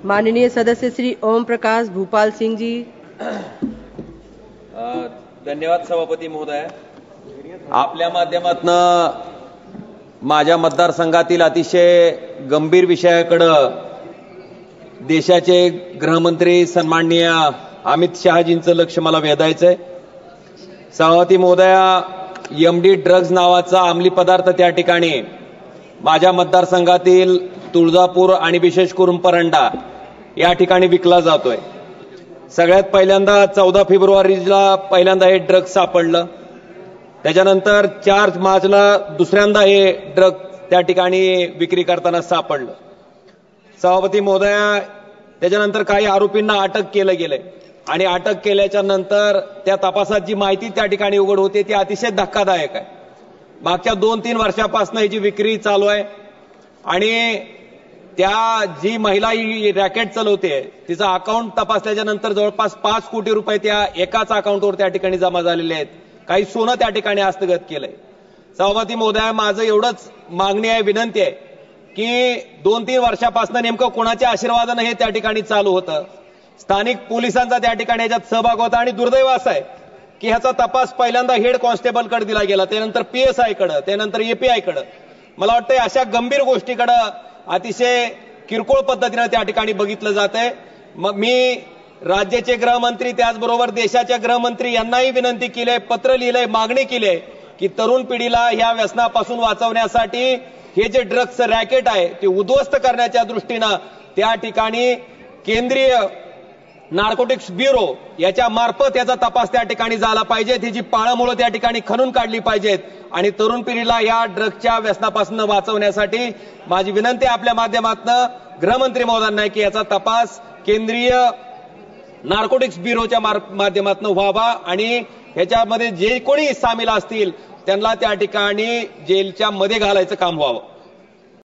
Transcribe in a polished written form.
माननीय सदस्य श्री ओम प्रकाश भूपाल सिंह जी। धन्यवाद सभापती महोदय। आपल्या माध्यमातून माझ्या मतदारसंघातील अतिशय गंभीर विषयाकडे देशाचे गृहमंत्री सन्माननीय अमित शहाजींचं लक्ष मला वेधायचंय। सभापती महोदया, एमडी ड्रग्ज नावाचा अंमली पदार्थ त्या ठिकाणी माझ्या मतदारसंघातील तुळजापूर आणि विशेष करून परंडा या ठिकाणी विकला जातोय। सगळ्यात पहिल्यांदा 14 फेब्रुवारीला पहिल्यांदा हे ड्रग सापडलं, त्याच्यानंतर 4 मार्चला दुसऱ्यांदा हे ड्रग त्या ठिकाणी विक्री करताना सापडलं। सभापती महोदया, त्याच्यानंतर काही आरोपींना अटक केलं गेलंय आणि अटक केल्याच्या नंतर त्या तपासात जी माहिती त्या ठिकाणी उघड होते ती अतिशय धक्कादायक आहे। मागच्या 2-3 वर्षापासून याची विक्री चालू आहे आणि त्या जी महिला ही रॅकेट चालवते तिचं अकाउंट तपासल्याच्या नंतर जवळपास 5 कोटी रुपये त्या एकाच अकाउंटवर त्या ठिकाणी जमा झालेले आहेत। काही सोनं त्या ठिकाणी हस्तगत केलंय। सभापती महोदय, माझं एवढंच मागणी आहे, विनंती आहे की 2-3 वर्षापासून नेमकं कोणाच्या आशीर्वादाने हे त्या ठिकाणी चालू होतं। स्थानिक पोलिसांचा त्या ठिकाणी याच्यात सहभाग होता आणि दुर्दैव असं आहे की ह्याचा तपास पहिल्यांदा हेड कॉन्स्टेबलकडे दिला गेला, त्यानंतर PSI कडे, त्यानंतर API कडे। मला वाटतं अशा गंभीर गोष्टीकडे अतिशय किरकोळ पद्धतीने त्या ठिकाणी बघितलं जातंय। मग मी राज्याचे गृहमंत्री त्याचबरोबर देशाच्या गृहमंत्री यांनाही विनंती केली आहे, पत्र लिहिलंय, मागणी केली आहे की तरुण पिढीला ह्या व्यसनापासून वाचवण्यासाठी हे जे ड्रग्स रॅकेट आहे ते उद्ध्वस्त करण्याच्या दृष्टीनं त्या ठिकाणी केंद्रीय नार्कोटिक्स ब्युरो याच्या मार्फत याचा तपास त्या ठिकाणी झाला पाहिजे। ही जी पाळंमुळं त्या ठिकाणी खणून काढली पाहिजेत आणि तरुण पिढीला या ड्रग्सच्या व्यसनापासून वाचवण्यासाठी माझी विनंती आपल्या माध्यमातून गृहमंत्री महोदयांना की याचा तपास केंद्रीय नार्कोटिक्स ब्युरोच्या माध्यमातून व्हावा आणि ह्याच्यामध्ये जे कोणी सामील असतील त्यांना त्या ठिकाणी जेलच्या मध्ये घालायचं काम व्हावं।